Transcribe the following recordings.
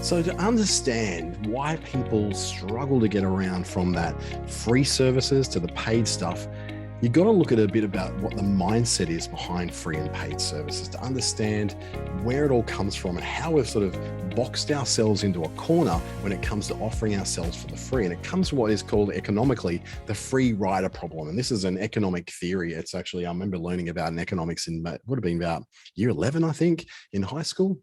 So to understand why people struggle to get around from that free services to the paid stuff, you've got to look at a bit about what the mindset is behind free and paid services to understand where it all comes from and how we've sort of boxed ourselves into a corner when it comes to offering ourselves for the free. And it comes to what is called economically the free rider problem. And this is an economic theory. It's actually, I remember learning about in economics in, would have been about year 11, I think, in high school.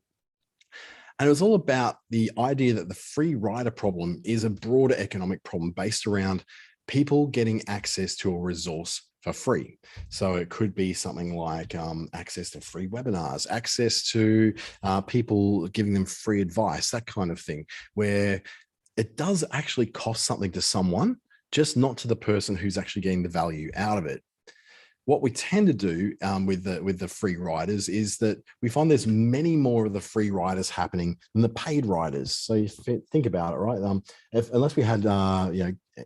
And it was all about the idea that the free rider problem is a broader economic problem based around people getting access to a resource for free. So it could be something like access to free webinars, access to people giving them free advice, that kind of thing, where it does actually cost something to someone, just not to the person who's actually getting the value out of it. What we tend to do with the free riders is that we find there's many more of the free riders happening than the paid riders. So you think about it, right? Unless we had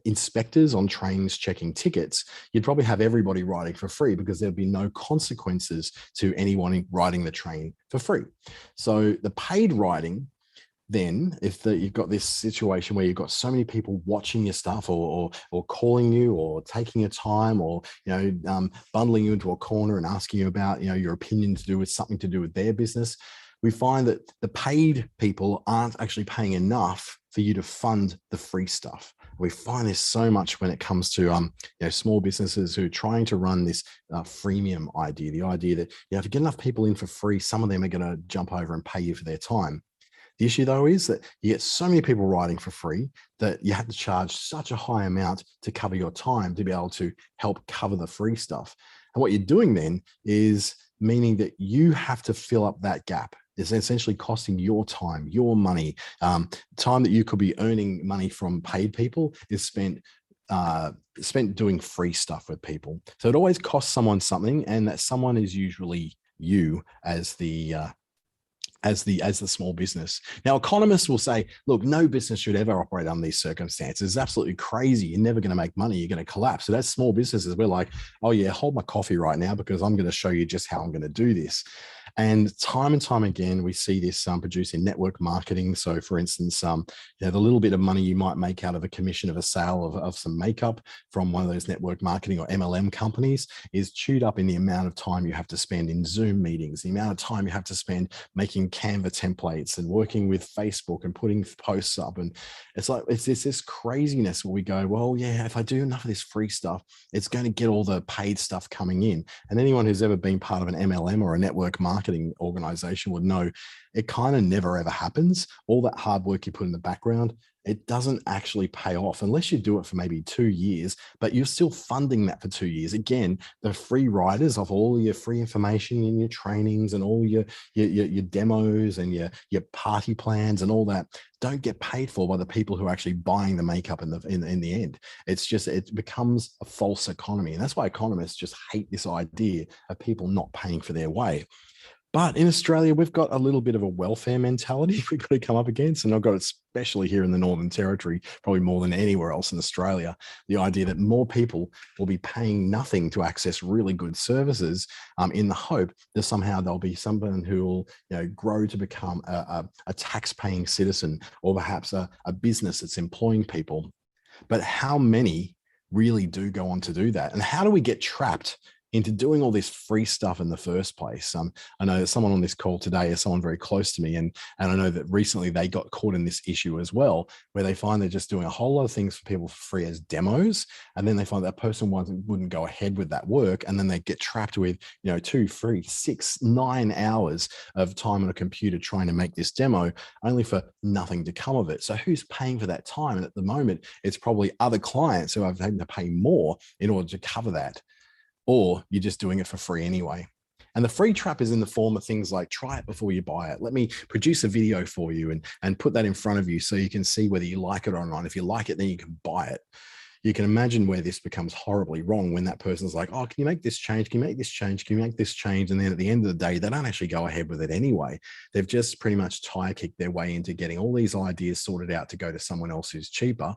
inspectors on trains checking tickets, you'd probably have everybody riding for free because there'd be no consequences to anyone riding the train for free. So the paid riding, then if you've got this situation where you've got so many people watching your stuff or calling you or taking your time or bundling you into a corner and asking you about your opinion to do with something to do with their business, we find that the paid people aren't actually paying enough for you to fund the free stuff. We find this so much when it comes to small businesses who are trying to run this freemium idea, the idea that if you get enough people in for free, some of them are going to jump over and pay you for their time. The issue, though, is that you get so many people riding for free that you have to charge such a high amount to cover your time to be able to help cover the free stuff. And what you're doing then is meaning that you have to fill up that gap. It's essentially costing your time, your money. Time that you could be earning money from paid people is spent doing free stuff with people. So it always costs someone something, and that someone is usually you as the small business. Now, economists will say, look, no business should ever operate under these circumstances. It's absolutely crazy. You're never going to make money. You're going to collapse. So as small businesses, we're like, oh yeah, hold my coffee right now because I'm going to show you just how I'm going to do this. And time again, we see this produced in network marketing. So for instance, the little bit of money you might make out of a commission of a sale of some makeup from one of those network marketing or MLM companies is chewed up in the amount of time you have to spend in Zoom meetings, the amount of time you have to spend making Canva templates and working with Facebook and putting posts up. And it's like, it's this craziness where we go, well, yeah, if I do enough of this free stuff, it's going to get all the paid stuff coming in. And anyone who's ever been part of an MLM or a network marketing organization would know it kind of never ever happens. All that hard work you put in the background, it doesn't actually pay off unless you do it for maybe 2 years, but you're still funding that for 2 years. Again, the free riders of all your free information in your trainings and all your demos and your party plans and all that don't get paid for by the people who are actually buying the makeup in the end. It's just, it becomes a false economy. And that's why economists just hate this idea of people not paying for their way. But in Australia, we've got a little bit of a welfare mentality we've got to come up against. And I've got it especially here in the Northern Territory, probably more than anywhere else in Australia, the idea that more people will be paying nothing to access really good services in the hope that somehow there'll be someone who will grow to become a tax-paying citizen or perhaps a business that's employing people. But how many really do go on to do that? And how do we get trapped into doing all this free stuff in the first place? I know that someone on this call today is someone very close to me, and I know that recently they got caught in this issue as well, where they find they're just doing a whole lot of things for people for free as demos, and then they find that person wouldn't go ahead with that work, and then they get trapped with 2, 3, 6, 9 hours of time on a computer trying to make this demo, only for nothing to come of it. So who's paying for that time? And at the moment, it's probably other clients who are having to pay more in order to cover that. Or you're just doing it for free anyway. And the free trap is in the form of things like, try it before you buy it. Let me produce a video for you and put that in front of you so you can see whether you like it or not. If you like it, then you can buy it. You can imagine where this becomes horribly wrong when that person's like, oh, can you make this change? Can you make this change? Can you make this change? And then at the end of the day, they don't actually go ahead with it anyway. They've just pretty much tire kicked their way into getting all these ideas sorted out to go to someone else who's cheaper.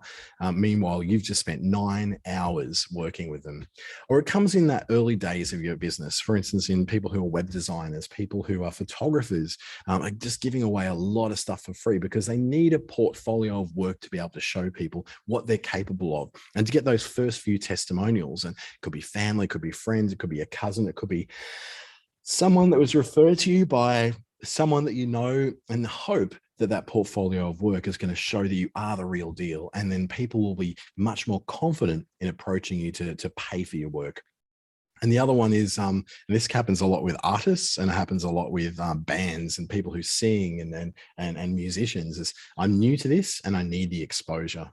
Meanwhile, you've just spent 9 hours working with them. Or it comes in that early days of your business. For instance, in people who are web designers, people who are photographers, are just giving away a lot of stuff for free because they need a portfolio of work to be able to show people what they're capable of and to get those first few testimonials. And it could be family, it could be friends, it could be a cousin, it could be someone that was referred to you by someone that you know, and the hope that that portfolio of work is going to show that you are the real deal. And then people will be much more confident in approaching you to pay for your work. And the other one is, and this happens a lot with artists, and it happens a lot with bands and people who sing and musicians, is I'm new to this and I need the exposure.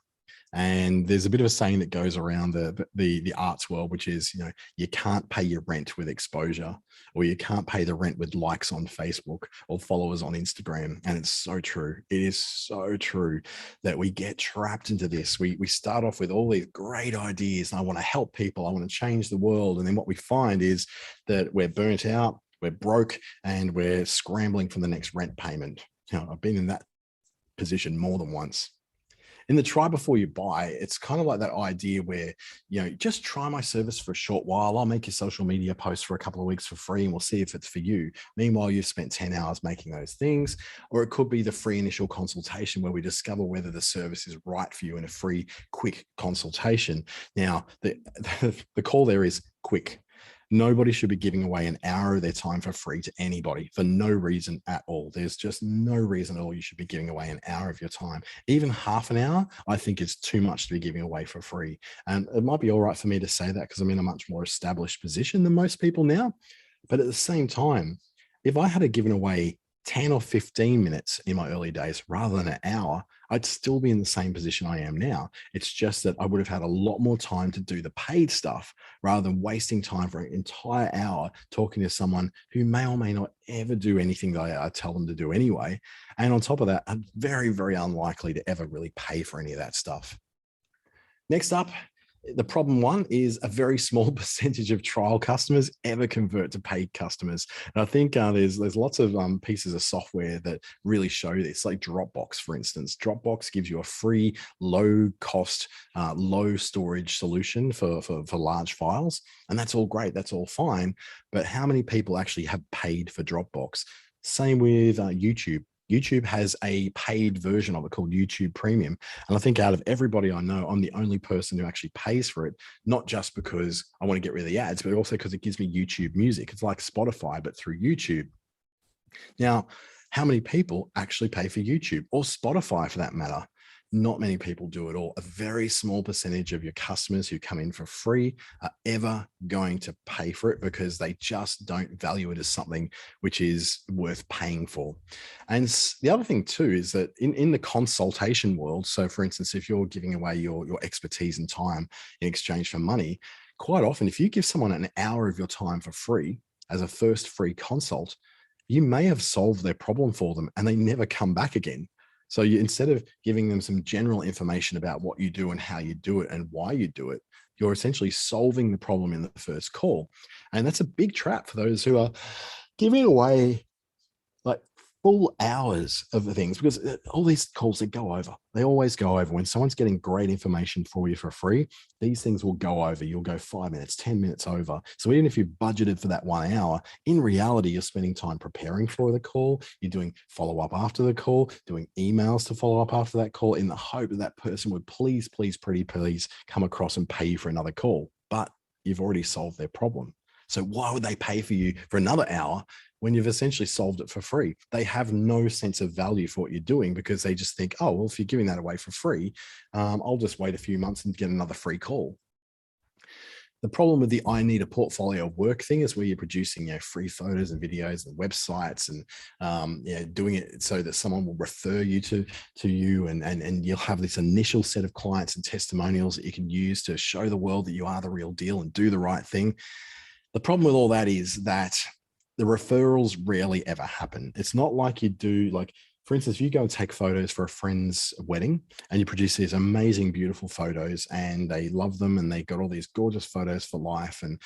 And there's a bit of a saying that goes around the arts world, which is, you can't pay your rent with exposure, or you can't pay the rent with likes on Facebook or followers on Instagram. And it's so true. It is so true that we get trapped into this. We start off with all these great ideas, and I want to help people, I want to change the world. And then what we find is that we're burnt out, we're broke, and we're scrambling for the next rent payment. I've been in that position more than once. In the try before you buy, it's kind of like that idea where, just try my service for a short while. I'll make your social media post for a couple of weeks for free and we'll see if it's for you. Meanwhile, you've spent 10 hours making those things. Or it could be the free initial consultation where we discover whether the service is right for you in a free, quick consultation. Now, the call there is quick. Nobody should be giving away an hour of their time for free to anybody for no reason at all. There's just no reason at all you should be giving away an hour of your time. Even half an hour, I think is too much to be giving away for free. And it might be all right for me to say that because I'm in a much more established position than most people now. But at the same time, if I had given away 10 or 15 minutes in my early days rather than an hour, I'd still be in the same position I am now. It's just that I would have had a lot more time to do the paid stuff rather than wasting time for an entire hour talking to someone who may or may not ever do anything that I tell them to do anyway. And on top of that, I'm very, very unlikely to ever really pay for any of that stuff. Next up, the problem one is a very small percentage of trial customers ever convert to paid customers. And I think there's lots of pieces of software that really show this, like Dropbox, for instance. Dropbox gives you a free, low cost, low storage solution for large files. And that's all great. That's all fine. But how many people actually have paid for Dropbox? Same with YouTube. YouTube has a paid version of it called YouTube Premium. And I think out of everybody I know, I'm the only person who actually pays for it, not just because I want to get rid of the ads, but also because it gives me YouTube music. It's like Spotify, but through YouTube. Now, how many people actually pay for YouTube or Spotify for that matter? Not many people do at all. A very small percentage of your customers who come in for free are ever going to pay for it because they just don't value it as something which is worth paying for. And the other thing too is that in the consultation world, so for instance, if you're giving away your expertise and time in exchange for money, quite often, if you give someone an hour of your time for free as a first free consult, you may have solved their problem for them and they never come back again. So instead of giving them some general information about what you do and how you do it and why you do it, you're essentially solving the problem in the first call. And that's a big trap for those who are giving away like full hours of the things, because all these calls that go over, they always go over. When someone's getting great information for you for free, these things will go over. You'll go 5 minutes, 10 minutes over. So even if you budgeted for that 1 hour, in reality, you're spending time preparing for the call. You're doing follow-up after the call, doing emails to follow up after that call in the hope that that person would please, pretty please come across and pay you for another call. But you've already solved their problem. So why would they pay for you for another hour when you've essentially solved it for free? They have no sense of value for what you're doing because they just think, oh, well, if you're giving that away for free, I'll just wait a few months and get another free call. The problem with the I need a portfolio of work thing is where you're producing free photos and videos and websites and doing it so that someone will refer you to you and you'll have this initial set of clients and testimonials that you can use to show the world that you are the real deal and do the right thing. The problem with all that is that the referrals rarely ever happen. It's not like you do, like For instance, if you go and take photos for a friend's wedding and you produce these amazing, beautiful photos and they love them and they got all these gorgeous photos for life. And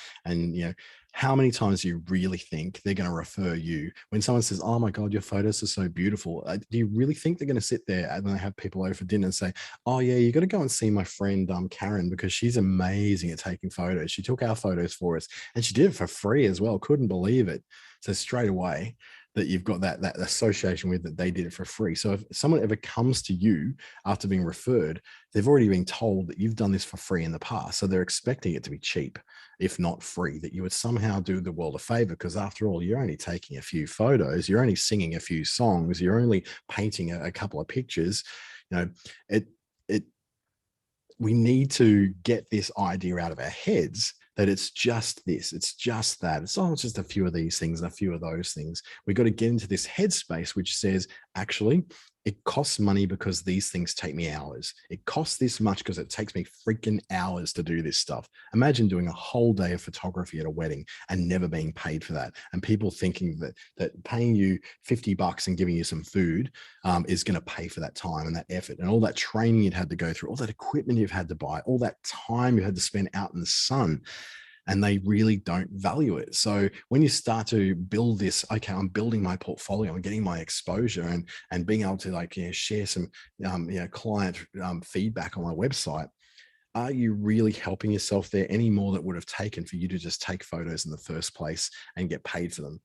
how many times do you really think they're going to refer you when someone says, "Oh my God, your photos are so beautiful"? Do you really think they're going to sit there and they have people over for dinner and say, "Oh yeah, you got to go and see my friend Karen because she's amazing at taking photos. She took our photos for us and she did it for free as well. Couldn't believe it." So straight away, that you've got that association with that they did it for free. So if someone ever comes to you after being referred, they've already been told that you've done this for free in the past. So they're expecting it to be cheap, if not free, that you would somehow do the world a favor, because after all, you're only taking a few photos, you're only singing a few songs, you're only painting a couple of pictures. It it we need to get this idea out of our heads that it's just this, it's just that. It's not just a few of these things and a few of those things. We've got to get into this headspace which says, actually, it costs money because these things take me hours. It costs this much because it takes me freaking hours to do this stuff. Imagine doing a whole day of photography at a wedding and never being paid for that. And people thinking that paying you $50 and giving you some food is going to pay for that time and that effort and all that training you'd had to go through, all that equipment you've had to buy, all that time you had to spend out in the sun. And they really don't value it. So when you start to build this, okay, I'm building my portfolio, I'm getting my exposure and being able to share some client feedback on my website, are you really helping yourself there any more that would have taken for you to just take photos in the first place and get paid for them?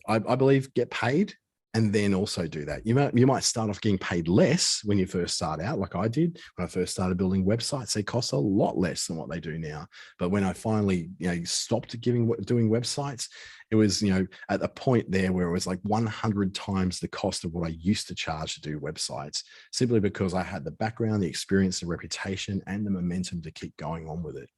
I believe get paid and then also do that. You might start off getting paid less when you first start out, like I did when I first started building websites. They cost a lot less than what they do now. But when I finally stopped doing websites, it was at a point there where it was like 100 times the cost of what I used to charge to do websites, simply because I had the background, the experience, the reputation, and the momentum to keep going on with it.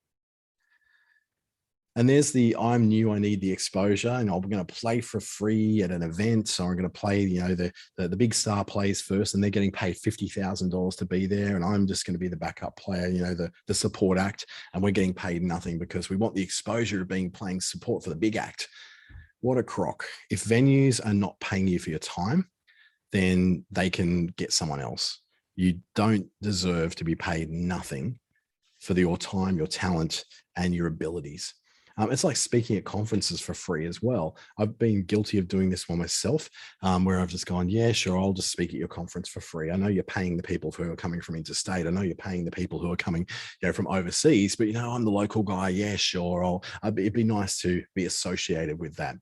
And there's the I'm new, I need the exposure, and I'm going to play for free at an event. So I'm going to play, the big star plays first, and they're getting paid $50,000 to be there, and I'm just going to be the backup player, the support act, and we're getting paid nothing because we want the exposure of playing support for the big act. What a crock! If venues are not paying you for your time, then they can get someone else. You don't deserve to be paid nothing for your time, your talent, and your abilities. It's like speaking at conferences for free as well. I've been guilty of doing this one myself, where I've just gone, yeah, sure, I'll just speak at your conference for free. I know you're paying the people who are coming from interstate. I know you're paying the people who are coming from overseas, but I'm the local guy. Yeah, sure. It'd be nice to be associated with that.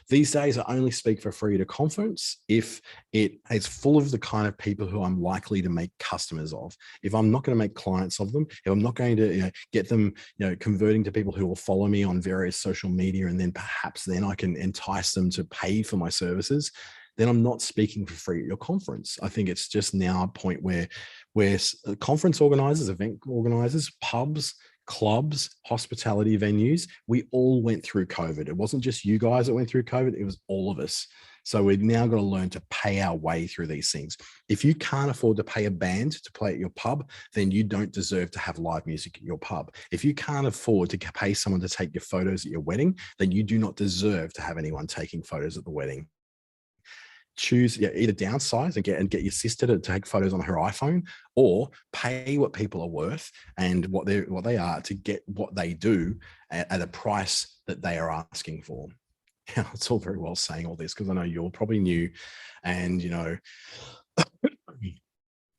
These days, I only speak for free at a conference if it is full of the kind of people who I'm likely to make customers of. If I'm not going to make clients of them, if I'm not going to get them converting to people who will follow me on various social media, and then perhaps then I can entice them to pay for my services, then I'm not speaking for free at your conference. I think it's just now a point where conference organizers, event organizers, pubs, clubs, hospitality venues, we all went through COVID. It wasn't just you guys that went through COVID, it was all of us. So we've now got to learn to pay our way through these things. If you can't afford to pay a band to play at your pub, then you don't deserve to have live music at your pub. If you can't afford to pay someone to take your photos at your wedding, then you do not deserve to have anyone taking photos at the wedding. Choose either downsize and get your sister to take photos on her iPhone, or pay what people are worth and what they are to get what they do at a price that they are asking for. It's all very well saying all this because I know you're probably new, and you're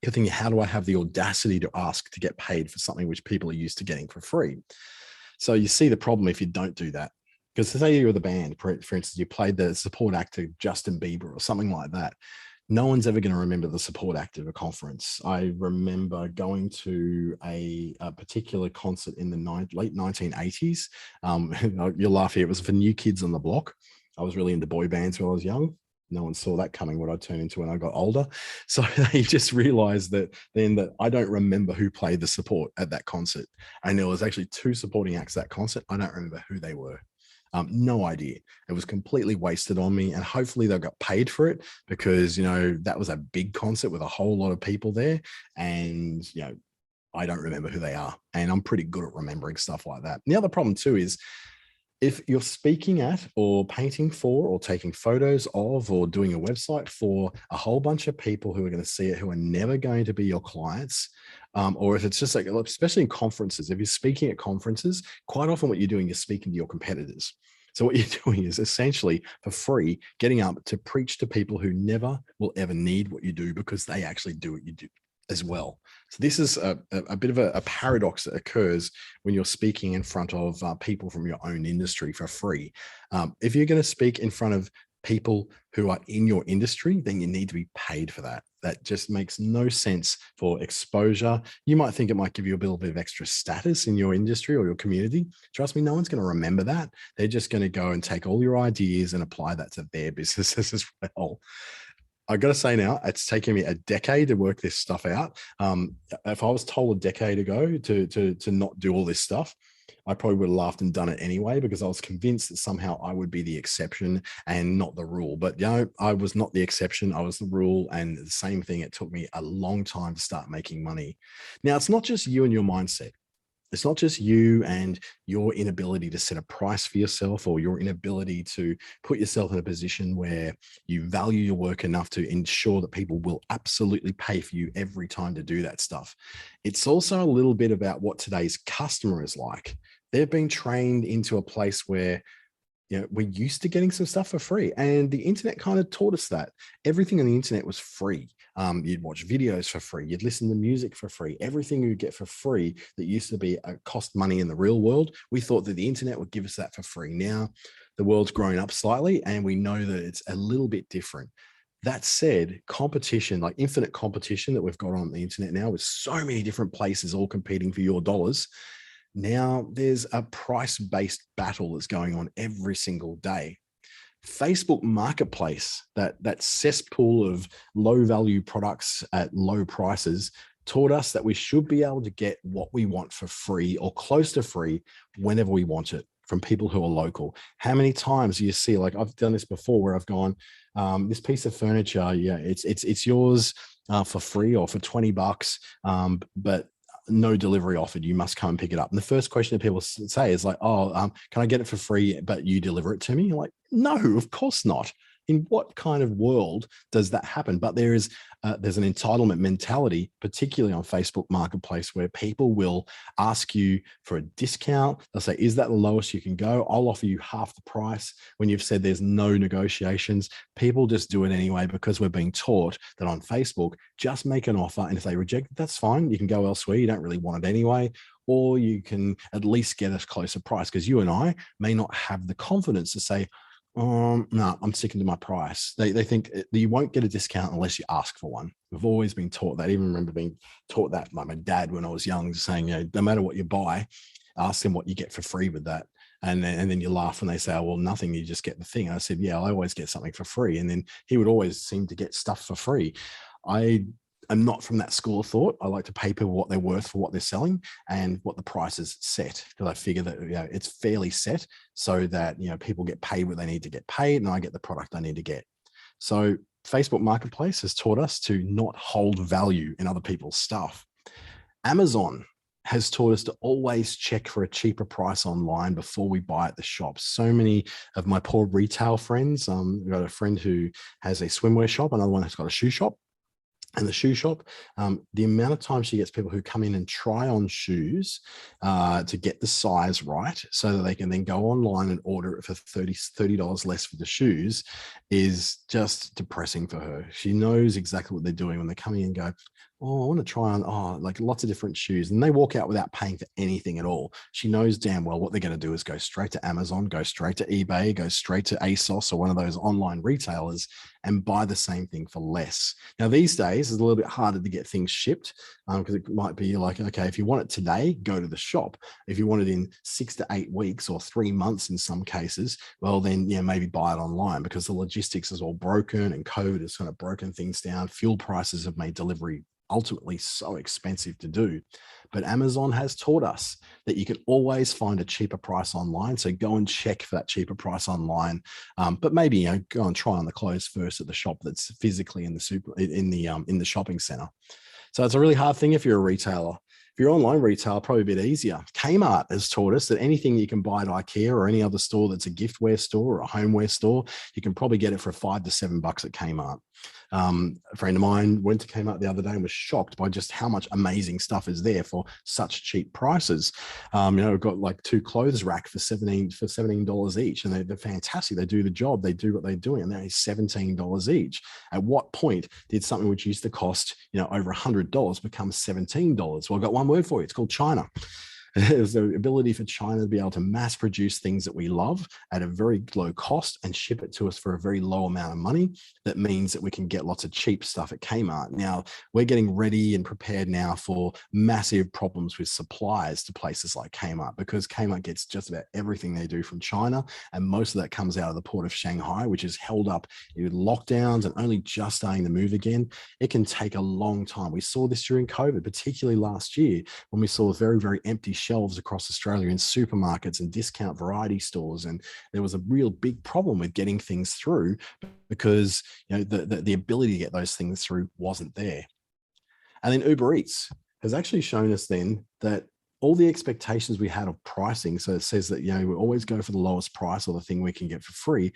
thinking, how do I have the audacity to ask to get paid for something which people are used to getting for free? So you see the problem if you don't do that. Because say you're the band, for instance, you played the support act to Justin Bieber or something like that. No one's ever going to remember the support act of a conference. I remember going to a particular concert in the late 1980s. You'll laugh here. It was for New Kids on the Block. I was really into boy bands when I was young. No one saw that coming, what I'd turn into when I got older. So they just realized that I don't remember who played the support at that concert. And there was actually two supporting acts at that concert. I don't remember who they were. No idea. It was completely wasted on me, and hopefully they got paid for it because that was a big concert with a whole lot of people there, and I don't remember who they are, and I'm pretty good at remembering stuff like that. And the other problem too is If you're speaking at or painting for or taking photos of or doing a website for a whole bunch of people who are going to see it, who are never going to be your clients, or if it's just like, especially in conferences, if you're speaking at conferences, quite often what you're doing is speaking to your competitors. So what you're doing is essentially for free, getting up to preach to people who never will ever need what you do because they actually do what you do as well. So this is a bit of a paradox that occurs when you're speaking in front of people from your own industry for free. If you're going to speak in front of people who are in your industry, then you need to be paid for that. That just makes no sense for exposure. You might think it might give you a little bit of extra status in your industry or your community. Trust me, no one's going to remember that. They're just going to go and take all your ideas and apply that to their businesses as well. I got to say now, it's taken me a decade to work this stuff out. If I was told a decade ago to not do all this stuff, I probably would have laughed and done it anyway, because I was convinced that somehow I would be the exception and not the rule. But I was not the exception. I was the rule. And the same thing, it took me a long time to start making money. Now, it's not just you and your mindset. It's not just you and your inability to set a price for yourself, or your inability to put yourself in a position where you value your work enough to ensure that people will absolutely pay for you every time to do that stuff. It's also a little bit about what today's customer is like. They've been trained into a place where we're used to getting some stuff for free, and the internet kind of taught us that everything on the internet was free. You'd watch videos for free, you'd listen to music for free. Everything you get for free that used to be cost money in the real world, we thought that the internet would give us that for free. Now the world's grown up slightly, and we know that it's a little bit different. That said, competition, like infinite competition that we've got on the internet now, with so many different places all competing for your dollars, now there's a price-based battle that's going on every single day. Facebook Marketplace, that cesspool of low-value products at low prices, taught us that we should be able to get what we want for free or close to free whenever we want it from people who are local. How many times do you see, like I've done this before, where I've gone, this piece of furniture, it's yours for free or for $20, but no delivery offered. You must come and pick it up. And the first question that people say is like, can I get it for free, but you deliver it to me? You're like, no, of course not. In what kind of world does that happen? But there's an entitlement mentality, particularly on Facebook Marketplace, where people will ask you for a discount. They'll say, is that the lowest you can go? I'll offer you half the price, when you've said there's no negotiations. People just do it anyway, because we're being taught that on Facebook, just make an offer, and if they reject it, that's fine. You can go elsewhere. You don't really want it anyway. Or you can at least get a closer price, because you and I may not have the confidence to say, no, I'm sticking to my price. They think you won't get a discount unless you ask for one. We've always been taught that. I even remember being taught that by my dad when I was young, saying, no matter what you buy, ask them what you get for free with that. And then you laugh when they say, oh, well, nothing, you just get the thing. And I said, yeah, I always get something for free. And then he would always seem to get stuff for free. I'm not from that school of thought. I like to pay people what they're worth for what they're selling and what the price is set, because I figure that it's fairly set, so that people get paid what they need to get paid, and I get the product I need to get. So Facebook Marketplace has taught us to not hold value in other people's stuff. Amazon has taught us to always check for a cheaper price online before we buy at the shop. So many of my poor retail friends, I've got a friend who has a swimwear shop, another one has got a shoe shop. And the shoe shop, the amount of time she gets people who come in and try on shoes to get the size right, so that they can then go online and order it for $30 less for the shoes, is just depressing for her. She knows exactly what they're doing when they come in and go, oh, I want to try on, like lots of different shoes. And they walk out without paying for anything at all. She knows damn well what they're going to do is go straight to Amazon, go straight to eBay, go straight to ASOS or one of those online retailers and buy the same thing for less. Now, these days, it's a little bit harder to get things shipped, because it might be like, okay, if you want it today, go to the shop. If you want it in 6 to 8 weeks or 3 months in some cases, well, then, maybe buy it online, because the logistics is all broken and COVID has kind of broken things down. Fuel prices have made delivery ultimately so expensive to do. But Amazon has taught us that you can always find a cheaper price online. So go and check for that cheaper price online. But maybe go and try on the clothes first at the shop that's physically in the shopping center. So it's a really hard thing if you're a retailer. For your online retail, probably a bit easier. Kmart has taught us that anything you can buy at IKEA or any other store that's a giftware store or a homeware store, you can probably get it for $5 to $7 at Kmart. A friend of mine went to Kmart the other day and was shocked by just how much amazing stuff is there for such cheap prices. We've got like 2 clothes rack for $17 each, and they're fantastic. They do the job. They do what they're doing, and they're $17 each. At what point did something which used to cost over $100 become $17? Well, I've got one word for you. It's called China. There's the ability for China to be able to mass produce things that we love at a very low cost and ship it to us for a very low amount of money. That means that we can get lots of cheap stuff at Kmart. Now, we're getting ready and prepared now for massive problems with supplies to places like Kmart, because Kmart gets just about everything they do from China, and most of that comes out of the port of Shanghai, which is held up with lockdowns and only just starting to move again. It can take a long time. We saw this during COVID, particularly last year, when we saw very, very empty shelves across Australia in supermarkets and discount variety stores, and there was a real big problem with getting things through because the ability to get those things through wasn't there. And then Uber Eats has actually shown us then that all the expectations we had of pricing, so it says that we always go for the lowest price or the thing we can get for free,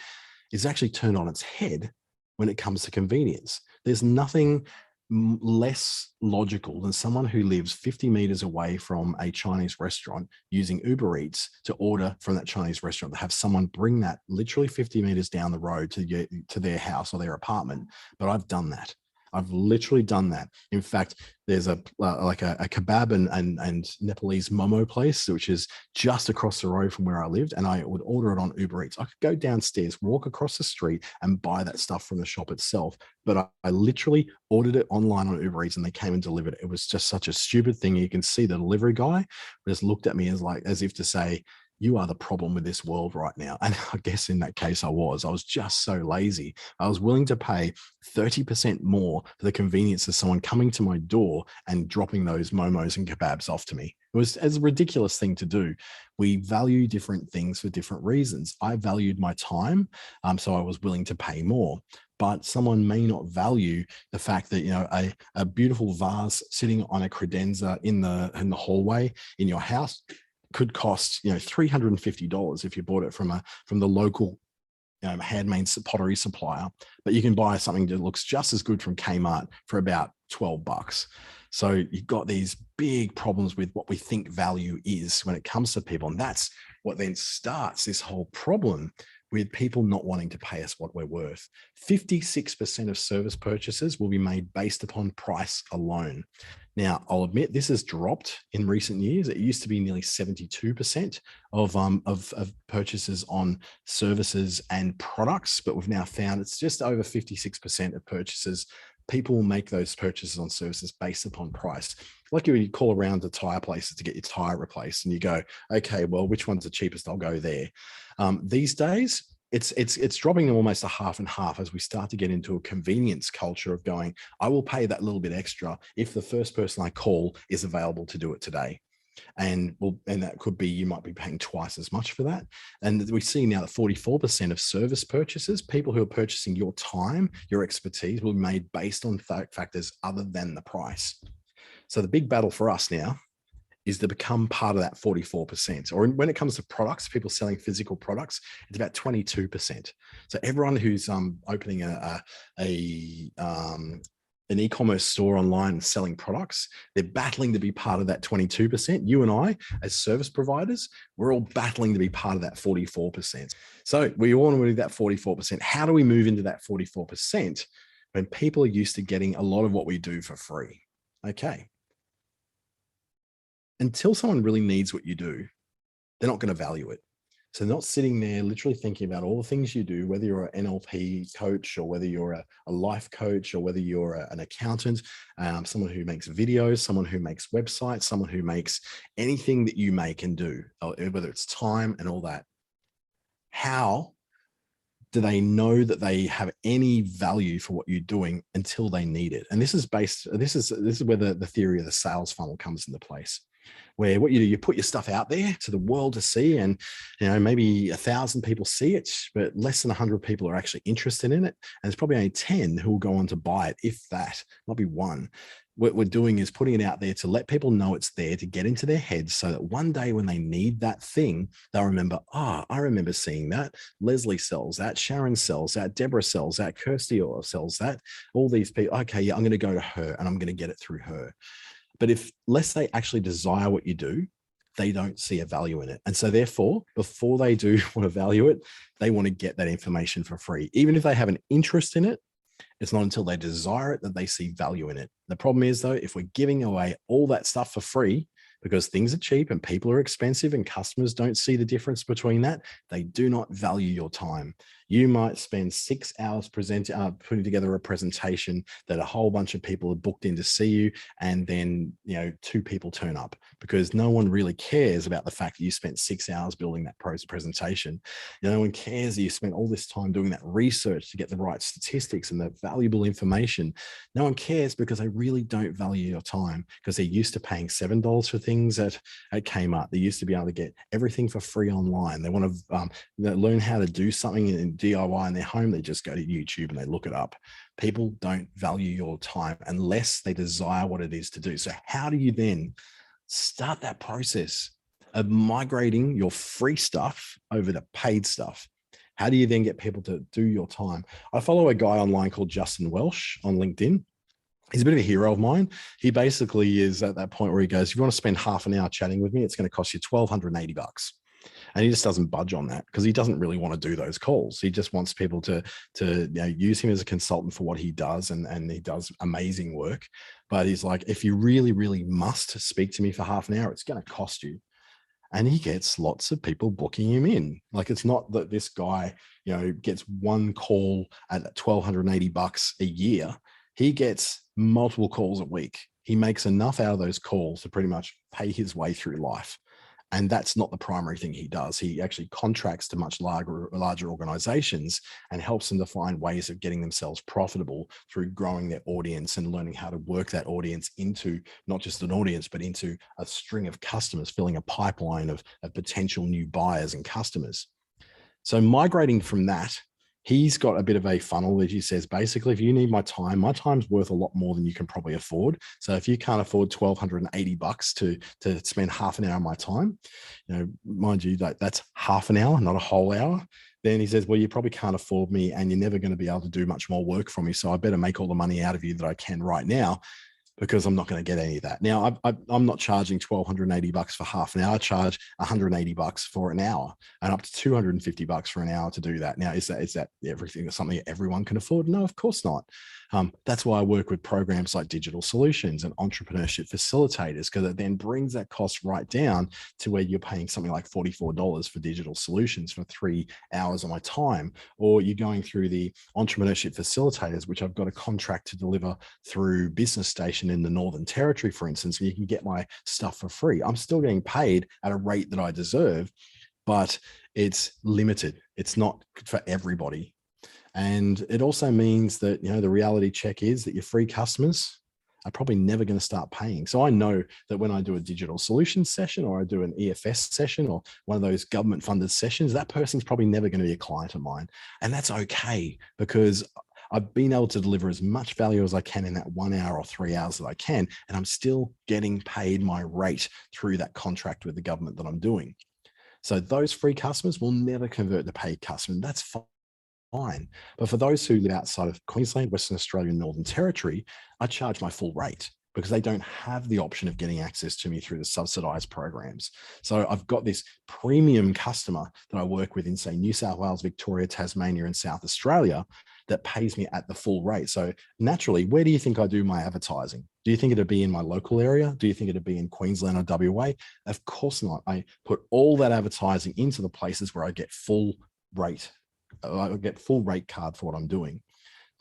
is actually turned on its head when it comes to convenience. There's nothing less logical than someone who lives 50 meters away from a Chinese restaurant using Uber Eats to order from that Chinese restaurant, to have someone bring that literally 50 meters down the road to their house or their apartment. But I've done that. I've literally done that. In fact, there's a kebab and Nepalese momo place, which is just across the road from where I lived, and I would order it on Uber Eats. I could go downstairs, walk across the street, and buy that stuff from the shop itself. But I literally ordered it online on Uber Eats, and they came and delivered it. It was just such a stupid thing. You can see the delivery guy just looked at me as if to say, "You are the problem with this world right now." And I guess in that case, I was just so lazy. I was willing to pay 30% more for the convenience of someone coming to my door and dropping those momos and kebabs off to me. It was a ridiculous thing to do. We value different things for different reasons. I valued my time, so I was willing to pay more. But someone may not value the fact that a beautiful vase sitting on a credenza in the hallway in your house could cost $350 if you bought it from the local handmade pottery supplier, but you can buy something that looks just as good from Kmart for about $12. So you've got these big problems with what we think value is when it comes to people, and that's what then starts this whole problem with people not wanting to pay us what we're worth. 56% of service purchases will be made based upon price alone. Now, I'll admit this has dropped in recent years. It used to be nearly 72% of purchases on services and products, but we've now found it's just over 56% of purchases. People will make those purchases on services based upon price. Like you call around to tire places to get your tire replaced, and you go, okay, well, which one's the cheapest? I'll go there. These days, it's dropping them almost a half and half as we start to get into a convenience culture of going, I will pay that little bit extra if the first person I call is available to do it today. And that could be, you might be paying twice as much for that. And we see now that 44% of service purchases, people who are purchasing your time, your expertise, will be made based on factors other than the price. So the big battle for us now is to become part of that 44%. Or when it comes to products, people selling physical products, it's about 22%. So everyone who's opening an e-commerce store online and selling products, they're battling to be part of that 22%. You and I, as service providers, we're all battling to be part of that 44%. So we all want to do that 44%. How do we move into that 44% when people are used to getting a lot of what we do for free? Okay. Until someone really needs what you do, they're not going to value it. So not sitting there literally thinking about all the things you do, whether you're an NLP coach or whether you're a life coach or whether you're an accountant, someone who makes videos, someone who makes websites, someone who makes anything that you make and do, whether it's time and all that. How do they know that they have any value for what you're doing until they need it? And this is where the theory of the sales funnel comes into place. where what you do, you put your stuff out there to the world to see, and maybe 1,000 people see it, but less than 100 people are actually interested in it, and there's probably only 10 who will go on to buy it, if that. Might be one. What we're doing is putting it out there to let people know it's there, to get into their heads, so that one day when they need that thing, they'll remember, I remember seeing that. Leslie sells that, Sharon sells that, Deborah sells that, Kirsty sells that, all these people. Okay, yeah, I'm going to go to her and I'm going to get it through her. But unless they actually desire what you do, they don't see a value in it. And so therefore, before they do want to value it, they want to get that information for free. Even if they have an interest in it, it's not until they desire it that they see value in it. The problem is, though, if we're giving away all that stuff for free because things are cheap and people are expensive and customers don't see the difference between that, they do not value your time. You might spend 6 hours putting together a presentation that a whole bunch of people are booked in to see you, and then 2 people turn up, because no one really cares about the fact that you spent 6 hours building that presentation. No one cares that you spent all this time doing that research to get the right statistics and the valuable information. No one cares because they really don't value your time, because they're used to paying $7 for things at Kmart. They used to be able to get everything for free online. They want to learn how to do something in DIY in their home. They just go to YouTube and they look it up. People don't value your time unless they desire what it is to do. So how do you then start that process of migrating your free stuff over to paid stuff? How do you then get people to do your time? I follow a guy online called Justin Welsh on LinkedIn. He's a bit of a hero of mine. He basically is at that point where he goes, if you want to spend half an hour chatting with me, it's going to cost you $1,280. And he just doesn't budge on that, because he doesn't really want to do those calls. He just wants people to use him as a consultant for what he does, and he does amazing work. But he's like, if you really, really must speak to me for half an hour, it's going to cost you. And he gets lots of people booking him in. Like, it's not that this guy, gets one call at $1,280 a year. He gets multiple calls a week. He makes enough out of those calls to pretty much pay his way through life. And that's not the primary thing he does. He actually contracts to much larger organizations and helps them to find ways of getting themselves profitable through growing their audience and learning how to work that audience into not just an audience, but into a string of customers, filling a pipeline of potential new buyers and customers. So migrating from that, he's got a bit of a funnel that he says, basically, if you need my time's worth a lot more than you can probably afford. So if you can't afford $1,280 to spend half an hour of my time, mind you, that's half an hour, not a whole hour. Then he says, well, you probably can't afford me and you're never going to be able to do much more work for me. So I better make all the money out of you that I can right now, because I'm not going to get any of that. Now, I'm not charging $1,280 for half an hour. I charge $180 for an hour, and up to $250 for an hour to do that. Now, is that everything, something everyone can afford? No, of course not. That's why I work with programs like Digital Solutions and Entrepreneurship Facilitators, because it then brings that cost right down to where you're paying something like $44 for Digital Solutions for 3 hours of my time, or you're going through the Entrepreneurship Facilitators, which I've got a contract to deliver through Business Station in the Northern Territory, for instance, where you can get my stuff for free. I'm still getting paid at a rate that I deserve, but it's limited. It's not for everybody. And it also means that, the reality check is that your free customers are probably never going to start paying. So I know that when I do a digital solutions session, or I do an EFS session, or one of those government funded sessions, that person's probably never going to be a client of mine. And that's okay, because I've been able to deliver as much value as I can in that 1 hour or 3 hours that I can, and I'm still getting paid my rate through that contract with the government that I'm doing. So those free customers will never convert to paid customers. That's fine. But for those who live outside of Queensland, Western Australia, and Northern Territory, I charge my full rate, because they don't have the option of getting access to me through the subsidized programs. So I've got this premium customer that I work with in, say, New South Wales, Victoria, Tasmania, and South Australia, that pays me at the full rate. So naturally, where do you think I do my advertising? Do you think it'd be in my local area? Do you think it'd be in Queensland or WA? Of course not. I put all that advertising into the places where I get full rate. I get full rate card for what I'm doing.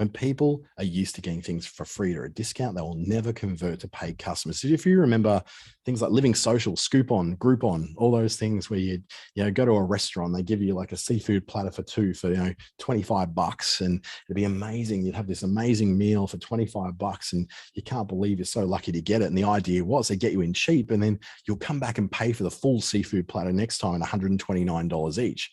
When people are used to getting things for free or a discount, they will never convert to paid customers. So if you remember things like Living Social, Scoop-On, Groupon, all those things where you go to a restaurant, they give you like a seafood platter for two for $25, and it'd be amazing. You'd have this amazing meal for $25, and you can't believe you're so lucky to get it. And the idea was they get you in cheap, and then you'll come back and pay for the full seafood platter next time at $129 each.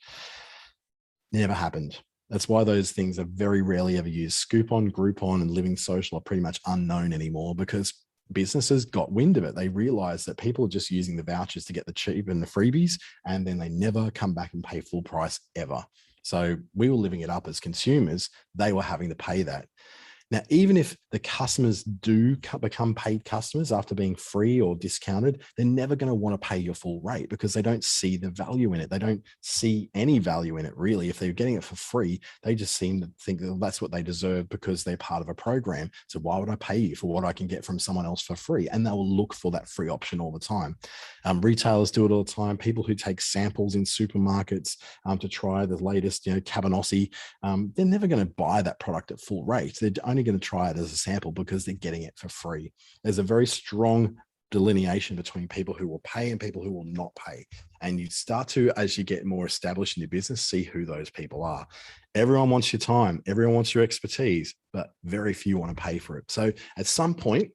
Never happened. That's why those things are very rarely ever used. Scoop-On, Groupon, and Living Social are pretty much unknown anymore because businesses got wind of it. They realized that people are just using the vouchers to get the cheap and the freebies, and then they never come back and pay full price ever. So we were living it up as consumers. They were having to pay that. Now, even if the customers do become paid customers after being free or discounted, they're never going to want to pay your full rate because they don't see the value in it. They don't see any value in it, really. If they're getting it for free, they just seem to think that that's what they deserve because they're part of a program. So why would I pay you for what I can get from someone else for free? And they will look for that free option all the time. Retailers do it all the time. People who take samples in supermarkets to try the latest, cabanossi, they're never going to buy that product at full rate. They're only going to try it as a sample because they're getting it for free. There's a very strong delineation between people who will pay and people who will not pay. And you start to, as you get more established in your business, see who those people are. Everyone wants your time. Everyone wants your expertise, but very few want to pay for it. So at some point,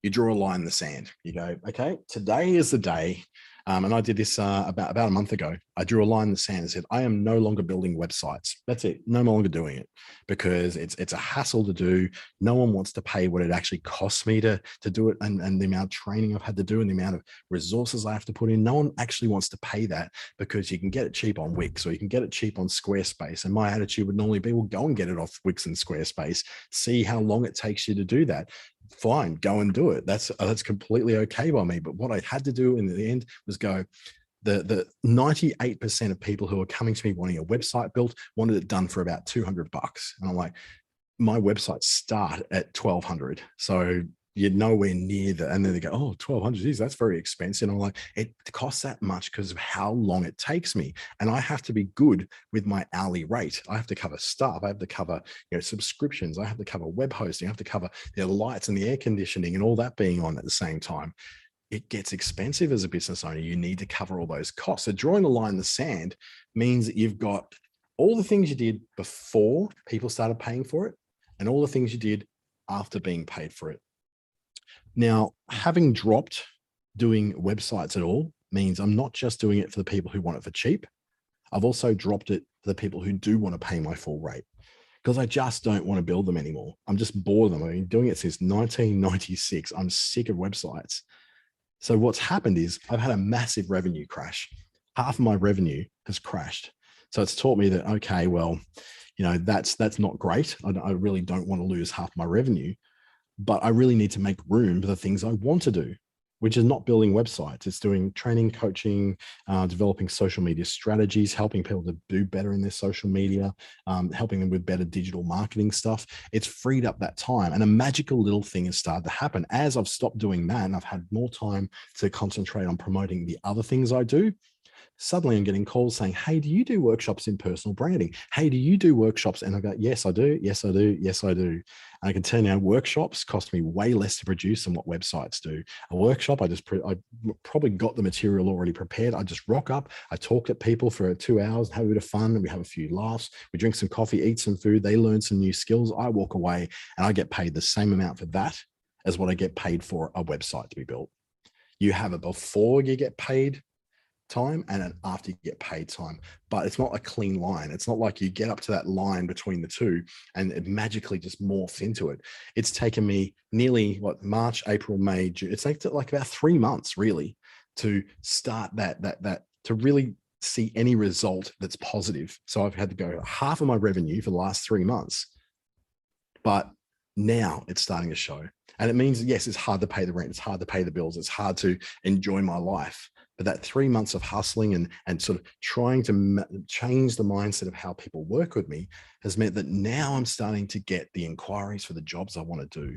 you draw a line in the sand. You go, okay, today is the day. And I did this about a month ago. I drew a line in the sand and said, I am no longer building websites. That's it. No longer doing it because it's a hassle to do. No one wants to pay what it actually costs me to do it, and the amount of training I've had to do and the amount of resources I have to put in. No one actually wants to pay that because you can get it cheap on Wix or you can get it cheap on Squarespace. And my attitude would normally be, well, go and get it off Wix and Squarespace. See how long it takes you to do that. Fine, go and do it. That's completely okay by me. But what I had to do in the end was go, the 98% of people who are coming to me wanting a website built wanted it done for about $200. And I'm like, my websites start at $1,200. So you're nowhere near that. And then they go, oh, $1,200, geez, that's very expensive. And I'm like, it costs that much because of how long it takes me. And I have to be good with my hourly rate. I have to cover staff. I have to cover subscriptions. I have to cover web hosting. I have to cover the lights and the air conditioning and all that being on at the same time. It gets expensive as a business owner. You need to cover all those costs. So drawing a line in the sand means that you've got all the things you did before people started paying for it and all the things you did after being paid for it. Now, having dropped doing websites at all means I'm not just doing it for the people who want it for cheap. I've also dropped it for the people who do want to pay my full rate because I just don't want to build them anymore. I'm just bored of them. I've been doing it since 1996. I'm sick of websites. So what's happened is I've had a massive revenue crash. Half of my revenue has crashed. So it's taught me that, okay, well, that's not great. I really don't want to lose half my revenue. But I really need to make room for the things I want to do, which is not building websites. It's doing training, coaching, developing social media strategies, helping people to do better in their social media, helping them with better digital marketing stuff. It's freed up that time. And a magical little thing has started to happen. As I've stopped doing that and I've had more time to concentrate on promoting the other things I do, suddenly I'm getting calls saying, hey, do you do workshops in personal branding? Hey, do you do workshops? And I go, yes, I do. Yes, I do. Yes, I do. And I can tell you, workshops cost me way less to produce than what websites do. A workshop, I probably got the material already prepared. I just rock up. I talk to people for 2 hours, have a bit of fun, and we have a few laughs. We drink some coffee, eat some food. They learn some new skills. I walk away and I get paid the same amount for that as what I get paid for a website to be built. You have it before you get paid time and then after you get paid time, but it's not a clean line. It's not like you get up to that line between the two and it magically just morphs into it. It's taken me nearly March, April, May, June. It's like about 3 months really to start that to really see any result that's positive. So I've had to go half of my revenue for the last 3 months, but now it's starting to show. And it means, yes, it's hard to pay the rent. It's hard to pay the bills. It's hard to enjoy my life. But that 3 months of hustling and sort of trying to change the mindset of how people work with me has meant that now I'm starting to get the inquiries for the jobs I want to do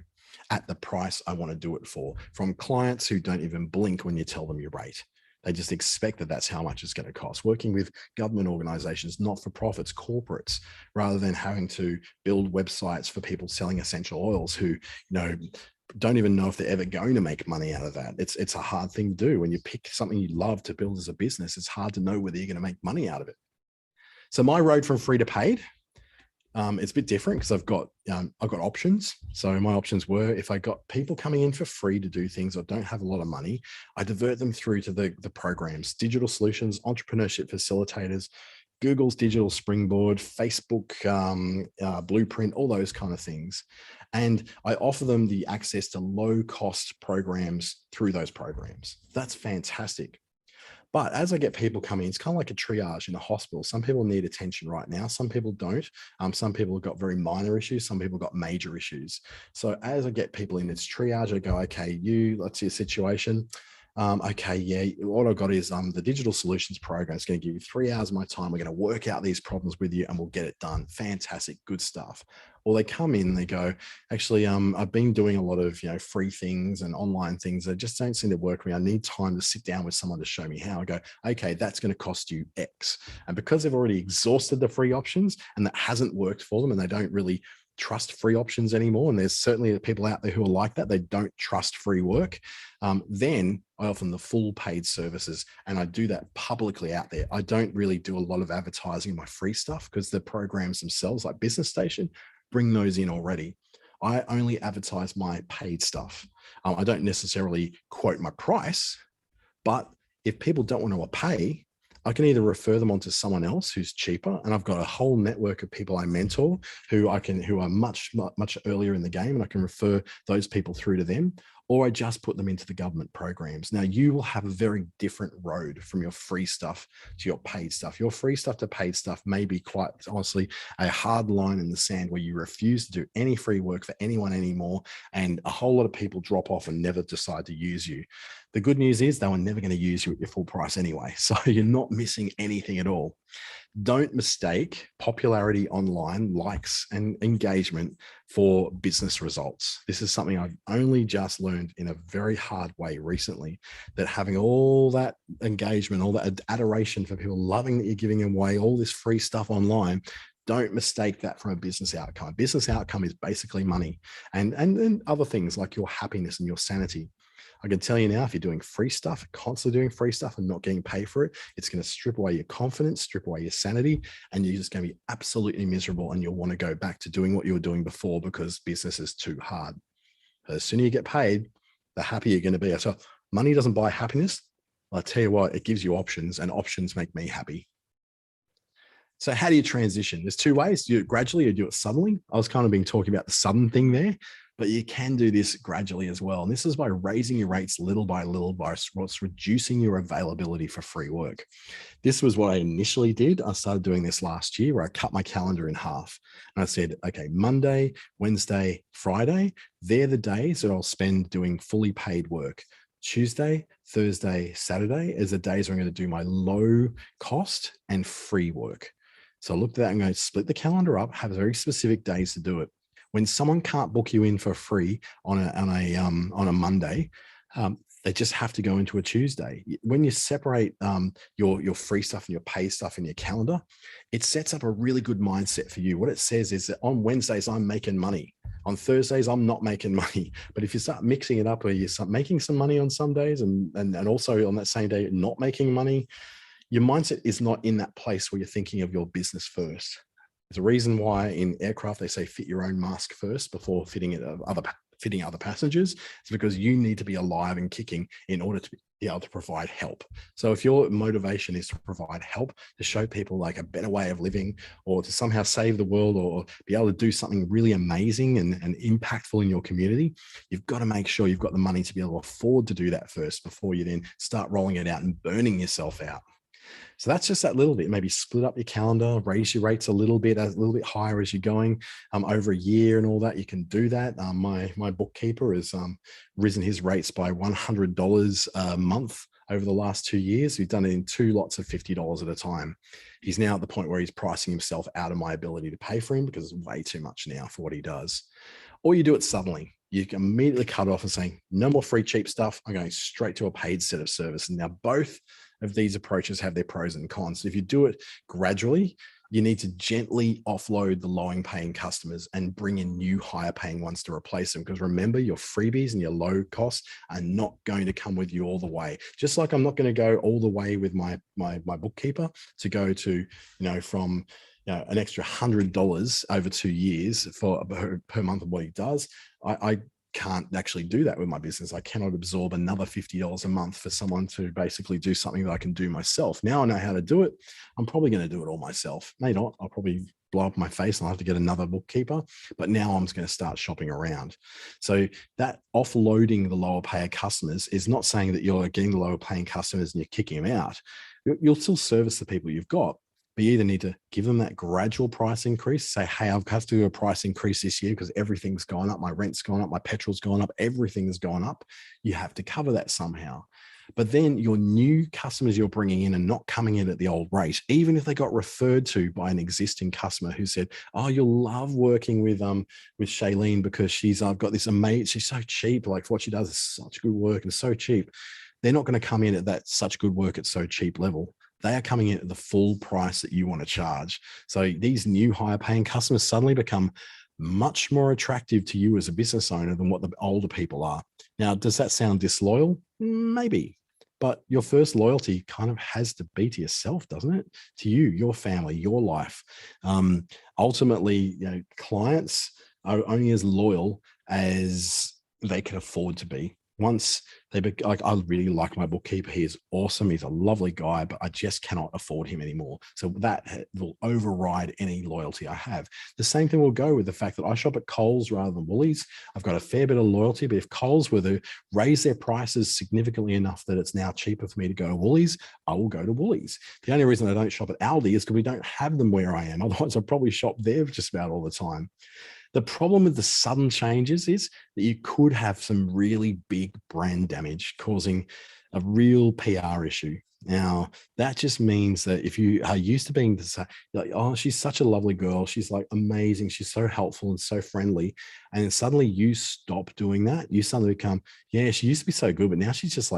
at the price I want to do it for, from clients who don't even blink when you tell them your rate. They just expect that that's how much it's going to cost. Working with government organizations, not-for-profits, corporates, rather than having to build websites for people selling essential oils who, don't even know if they're ever going to make money out of that. It's a hard thing to do. When you pick something you love to build as a business, it's hard to know whether you're going to make money out of it. So my road from free to paid, it's a bit different because I've got options. So my options were, if I got people coming in for free to do things or don't have a lot of money, I divert them through to the programs, digital solutions, entrepreneurship facilitators, Google's digital springboard, Facebook blueprint, all those kind of things. And I offer them the access to low cost programs through those programs. That's fantastic. But as I get people coming, it's kind of like a triage in a hospital. Some people need attention right now. Some people don't. Some people have got very minor issues. Some people got major issues. So as I get people in this triage, I go, okay, let's see a situation. Okay, yeah, what I've got is the digital solutions program is going to give you 3 hours of my time. We're going to work out these problems with you and we'll get it done. Fantastic, good stuff. Or they come in, they go, actually, I've been doing a lot of free things and online things that just don't seem to work for me. I need time to sit down with someone to show me how. I go, okay, that's going to cost you X. And because they've already exhausted the free options and that hasn't worked for them and they don't really trust free options anymore, and there's certainly people out there who are like that, they don't trust free work, then I offer them the full paid services, and I do that publicly out there. I don't really do a lot of advertising in my free stuff because the programs themselves, like Business Station, bring those in already. I only advertise my paid stuff. I don't necessarily quote my price, but if people don't want to pay, I can either refer them on to someone else who's cheaper, and I've got a whole network of people I mentor who are much earlier in the game, and I can refer those people through to them, or I just put them into the government programs. Now, you will have a very different road from your free stuff to your paid stuff. Your free stuff to paid stuff may be quite honestly a hard line in the sand where you refuse to do any free work for anyone anymore, and a whole lot of people drop off and never decide to use you. The good news is they were never going to use you at your full price anyway, so you're not missing anything at all. Don't mistake popularity online, likes and engagement for business results. This is something I've only just learned in a very hard way recently, that having all that engagement, all that adoration for people loving that you're giving away all this free stuff online, don't mistake that from a business outcome. A business outcome is basically money and other things like your happiness and your sanity. I can tell you now, if you're doing free stuff, constantly doing free stuff and not getting paid for it, it's going to strip away your confidence, strip away your sanity, and you're just going to be absolutely miserable, and you'll want to go back to doing what you were doing before because business is too hard. The sooner you get paid, the happier you're going to be. So money doesn't buy happiness. I'll tell you what, it gives you options, and options make me happy. So how do you transition? There's two ways. You do it gradually or do it suddenly. I was kind of been talking about the sudden thing there, but you can do this gradually as well. And this is by raising your rates little by little, by what's reducing your availability for free work. This was what I initially did. I started doing this last year where I cut my calendar in half. And I said, okay, Monday, Wednesday, Friday, they're the days that I'll spend doing fully paid work. Tuesday, Thursday, Saturday is the days where I'm going to do my low cost and free work. So I looked at that and going to split the calendar up, have very specific days to do it. When someone can't book you in for free on a Monday, they just have to go into a Tuesday. When you separate your free stuff and your pay stuff in your calendar, it sets up a really good mindset for you. What it says is that on Wednesdays, I'm making money. On Thursdays, I'm not making money. But if you start mixing it up, where you start making some money on some days and also on that same day, not making money, your mindset is not in that place where you're thinking of your business first. There's a reason why in aircraft, they say fit your own mask first before fitting other passengers. It's because you need to be alive and kicking in order to be able to provide help. So if your motivation is to provide help, to show people like a better way of living, or to somehow save the world, or be able to do something really amazing and impactful in your community, you've got to make sure you've got the money to be able to afford to do that first before you then start rolling it out and burning yourself out. So that's just that little bit. Maybe split up your calendar, raise your rates a little bit higher as you're going over a year and all that. You can do that. My bookkeeper has risen his rates by $100 a month over the last 2 years. We've done it in 2 lots of $50 at a time. He's now at the point where he's pricing himself out of my ability to pay for him because it's way too much now for what he does. Or you do it suddenly. you can immediately cut off and saying, no more free, cheap stuff. I'm going straight to a paid set of service. And now both of these approaches have their pros and cons. If you do it gradually, you need to gently offload the low paying customers and bring in new higher paying ones to replace them. Because remember, your freebies and your low costs are not going to come with you all the way. Just like I'm not going to go all the way with my bookkeeper to go to, from an extra $100 over 2 years for per month of what he does. I can't actually do that with my business. I cannot absorb another $50 a month for someone to basically do something that I can do myself. Now I know how to do it. I'm probably going to do it all myself. May not. I'll probably blow up my face and I'll have to get another bookkeeper. But now I'm just going to start shopping around. So that offloading the lower payer customers is not saying that you're getting the lower paying customers and you're kicking them out. You'll still service the people you've got. But you either need to give them that gradual price increase, say, hey, I've got to do a price increase this year because everything's gone up. My rent's gone up. My petrol's gone up. Everything has gone up. You have to cover that somehow. But then your new customers you're bringing in are not coming in at the old rate, even if they got referred to by an existing customer who said, oh, you'll love working with Shailene because I've got this amazing, she's so cheap. Like what she does is such good work and so cheap. They're not going to come in at that such good work at so cheap level. They are coming in at the full price that you want to charge. So these new higher paying customers suddenly become much more attractive to you as a business owner than what the older people are. Now, does that sound disloyal? Maybe. But your first loyalty kind of has to be to yourself, doesn't it? To you, your family, your life. Ultimately, clients are only as loyal as they can afford to be. Once I really like my bookkeeper. He is awesome. He's a lovely guy, but I just cannot afford him anymore. So that will override any loyalty I have. The same thing will go with the fact that I shop at Coles rather than Woolies. I've got a fair bit of loyalty, but if Coles were to raise their prices significantly enough that it's now cheaper for me to go to Woolies, I will go to Woolies. The only reason I don't shop at Aldi is because we don't have them where I am. Otherwise, I'd probably shop there just about all the time. The problem with the sudden changes is that you could have some really big brand damage causing a real PR issue. Now, that just means that if you are used to being like, oh, she's such a lovely girl. She's like amazing. She's so helpful and so friendly. And then suddenly you stop doing that. You suddenly become, yeah, she used to be so good, but now she's just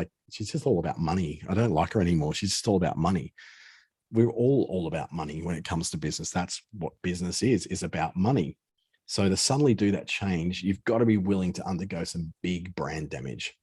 all about money. I don't like her anymore. She's just all about money. We're all about money when it comes to business. That's what business is about money. So to suddenly do that change, you've got to be willing to undergo some big brand damage.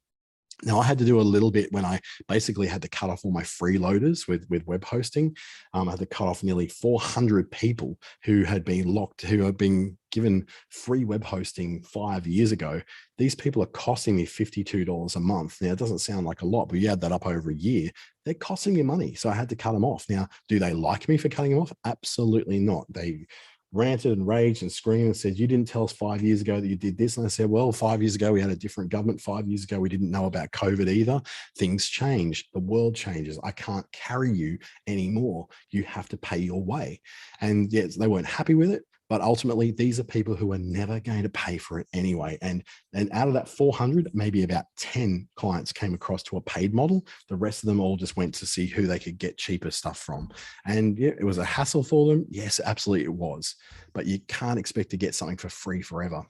Now, I had to do a little bit when I basically had to cut off all my freeloaders with web hosting. I had to cut off nearly 400 people who had been given free web hosting 5 years ago. These people are costing me $52 a month. Now, it doesn't sound like a lot, but you add that up over a year, they're costing me money. So I had to cut them off. Now, do they like me for cutting them off? Absolutely not. They ranted and raged and screamed and said, you didn't tell us 5 years ago that you did this. And I said, well, 5 years ago, we had a different government. 5 years ago, we didn't know about COVID either. Things change. The world changes. I can't carry you anymore. You have to pay your way. And yes, they weren't happy with it. But ultimately, these are people who are never going to pay for it anyway. And out of that 400, maybe about 10 clients came across to a paid model. The rest of them all just went to see who they could get cheaper stuff from. And yeah, it was a hassle for them. Yes, absolutely it was. But you can't expect to get something for free forever.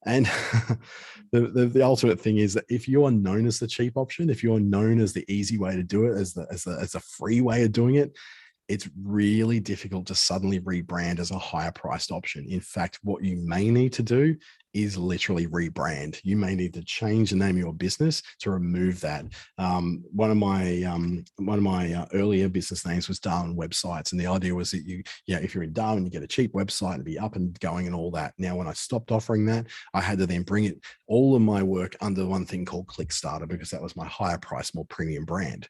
And the ultimate thing is that if you are known as the cheap option, if you're known as the easy way to do it, as a free way of doing it, it's really difficult to suddenly rebrand as a higher priced option. In fact, what you may need to do is literally rebrand. You may need to change the name of your business to remove that. One of my earlier business names was Darwin Websites, and the idea was that if you're in Darwin, you get a cheap website and be up and going and all that. Now, when I stopped offering that, I had to then bring all of my work under one thing called Clickstarter, because that was my higher price, more premium brand.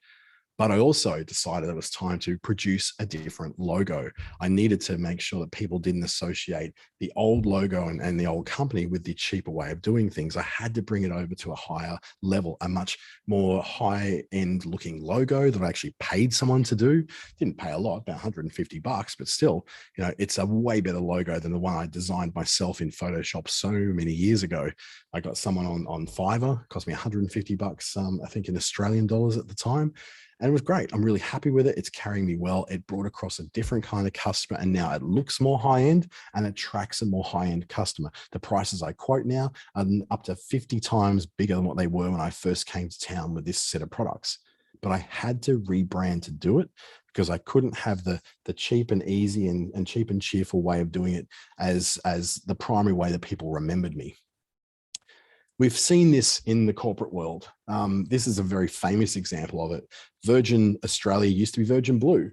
But I also decided it was time to produce a different logo. I needed to make sure that people didn't associate the old logo and the old company with the cheaper way of doing things. I had to bring it over to a higher level, a much more high-end looking logo that I actually paid someone to do. Didn't pay a lot, about $150, but still, it's a way better logo than the one I designed myself in Photoshop so many years ago. I got someone on Fiverr, cost me $150, I think in Australian dollars at the time. And it was great. I'm really happy with it. It's carrying me well. It brought across a different kind of customer, and now it looks more high end and attracts a more high end customer. The prices I quote now are up to 50 times bigger than what they were when I first came to town with this set of products. But I had to rebrand to do it, because I couldn't have the cheap and easy and cheap and cheerful way of doing it as the primary way that people remembered me. We've seen this in the corporate world. This is a very famous example of it. Virgin Australia used to be Virgin Blue.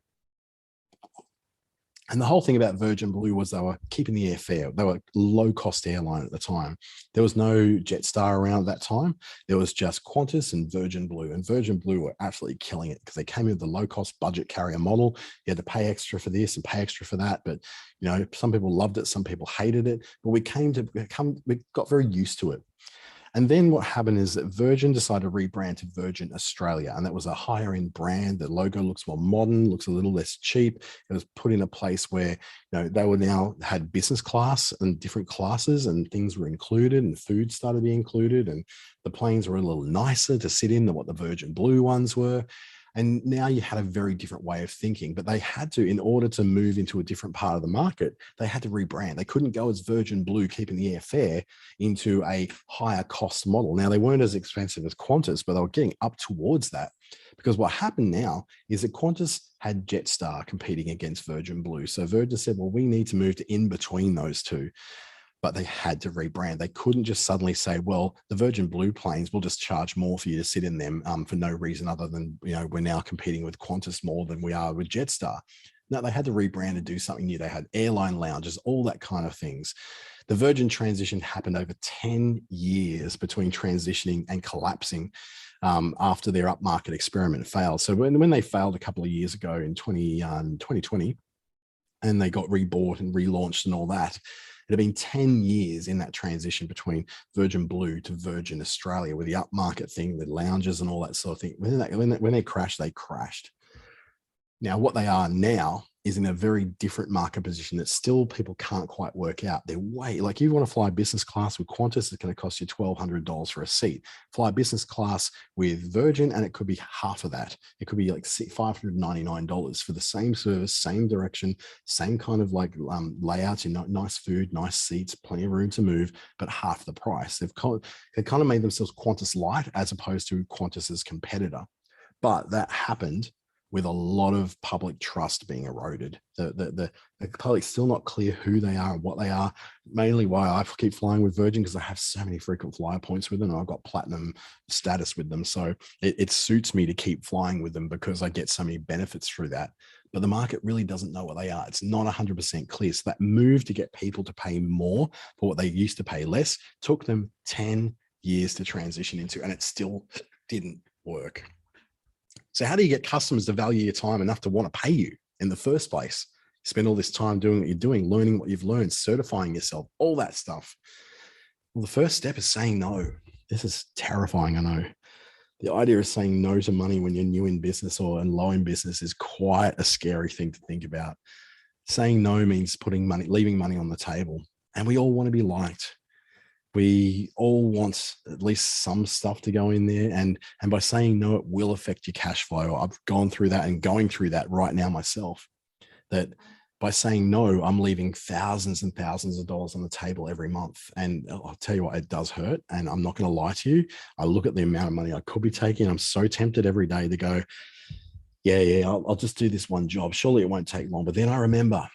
And the whole thing about Virgin Blue was they were keeping the airfare. They were a low-cost airline at the time. There was no Jetstar around at that time. There was just Qantas and Virgin Blue. And Virgin Blue were absolutely killing it because they came in with the low-cost budget carrier model. You had to pay extra for this and pay extra for that. But, you know, some people loved it, some people hated it. But we got very used to it. And then what happened is that Virgin decided to rebrand to Virgin Australia. And that was a higher end brand. The logo looks more modern, looks a little less cheap. It was put in a place where, you know, they were now had business class and different classes, and things were included, and food started to be included. And the planes were a little nicer to sit in than what the Virgin Blue ones were. And now you had a very different way of thinking, but they had to, in order to move into a different part of the market, they had to rebrand. They couldn't go as Virgin Blue, keeping the airfare, into a higher cost model. Now, they weren't as expensive as Qantas, but they were getting up towards that, because what happened now is that Qantas had Jetstar competing against Virgin Blue. So Virgin said, well, we need to move to in between those two. But they had to rebrand. They couldn't just suddenly say, well, the Virgin Blue planes will just charge more for you to sit in them for no reason other than, you know, we're now competing with Qantas more than we are with Jetstar. No, they had to rebrand and do something new. They had airline lounges, all that kind of things. The Virgin transition happened over 10 years between transitioning and collapsing after their upmarket experiment failed. So when they failed a couple of years ago in 2020, and they got rebought and relaunched and all that, it had been 10 years in that transition between Virgin Blue to Virgin Australia, with the upmarket thing, the lounges and all that sort of thing. When they crashed, they crashed. Now, what they are now is in a very different market position that still people can't quite work out. They're way, like, you want to fly business class with Qantas, it's going to cost you $1,200 for a seat. Fly business class with Virgin, and it could be half of that. It could be like $599 for the same service, same direction, same kind of like layouts, nice food, nice seats, plenty of room to move, but half the price. They kind of made themselves Qantas light as opposed to Qantas's competitor. But that happened with a lot of public trust being eroded. The public's still not clear who they are and what they are. Mainly why I keep flying with Virgin, because I have so many frequent flyer points with them, and I've got platinum status with them. So it suits me to keep flying with them because I get so many benefits through that. But the market really doesn't know what they are. It's not 100% clear. So that move to get people to pay more for what they used to pay less took them 10 years to transition into, and it still didn't work. So how do you get customers to value your time enough to want to pay you in the first place? You spend all this time doing what you're doing, learning what you've learned, certifying yourself, all that stuff. Well, the first step is saying no. This is terrifying, I know. The idea of saying no to money when you're new in business or low in business is quite a scary thing to think about. Saying no means leaving money on the table. And we all want to be liked. We all want at least some stuff to go in there. And by saying no, it will affect your cash flow. I've gone through that and going through that right now myself. That by saying no, I'm leaving thousands and thousands of dollars on the table every month. And I'll tell you what, it does hurt. And I'm not going to lie to you. I look at the amount of money I could be taking. I'm so tempted every day to go, yeah, I'll just do this one job. Surely it won't take long. But then I remember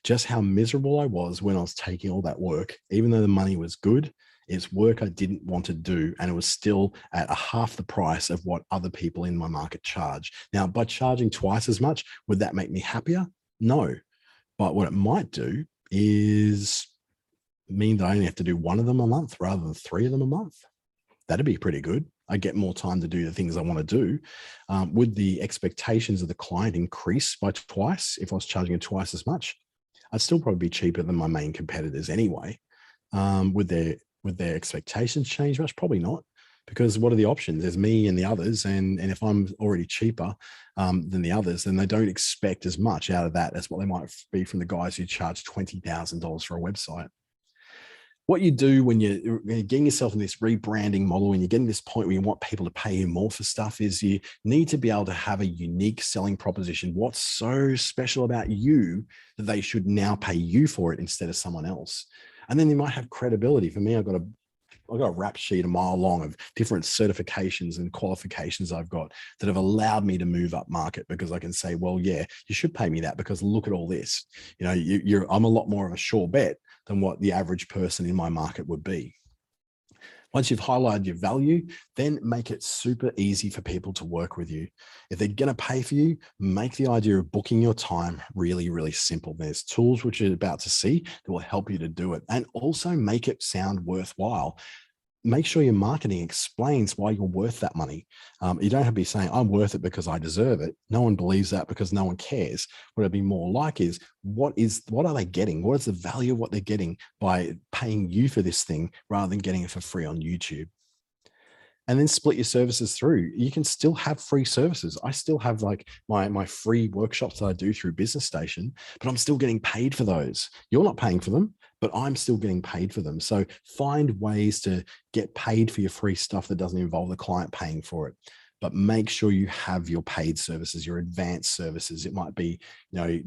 just how miserable I was when I was taking all that work. Even though the money was good, it's work I didn't want to do. And it was still at half the price of what other people in my market charge. Now, by charging twice as much, would that make me happier? No. But what it might do is mean that I only have to do one of them a month rather than 3 of them a month. That'd be pretty good. I get more time to do the things I want to do. Would the expectations of the client increase by twice if I was charging it twice as much? I'd still probably be cheaper than my main competitors anyway. Would their expectations change much? Probably not, because what are the options? There's me and the others, and if I'm already cheaper than the others, then they don't expect as much out of that as what they might be from the guys who charge $20,000 for a website. what you do when you're getting yourself in this rebranding model and you're getting this point where you want people to pay you more for stuff is you need to be able to have a unique selling proposition. What's so special about you that they should now pay you for it instead of someone else? And then you might have credibility. For me, I've got a rap sheet a mile long of different certifications and qualifications I've got that have allowed me to move up market, because I can say, well, yeah, you should pay me that because look at all this. You know, I'm a lot more of a sure bet than what the average person in my market would be. Once you've highlighted your value, then make it super easy for people to work with you. If they're going to pay for you, make the idea of booking your time really, really simple. There's tools which you're about to see that will help you to do it, and also make it sound worthwhile. Make sure your marketing explains why you're worth that money. You don't have to be saying, I'm worth it because I deserve it. No one believes that because no one cares. What it'd be more like is, what are they getting? What is the value of what they're getting by paying you for this thing rather than getting it for free on YouTube? And then split your services through. You can still have free services. I still have like my free workshops that I do through Business Station, but I'm still getting paid for those. You're not paying for them, but I'm still getting paid for them. So find ways to get paid for your free stuff that doesn't involve the client paying for it. But make sure you have your paid services, your advanced services. It might be,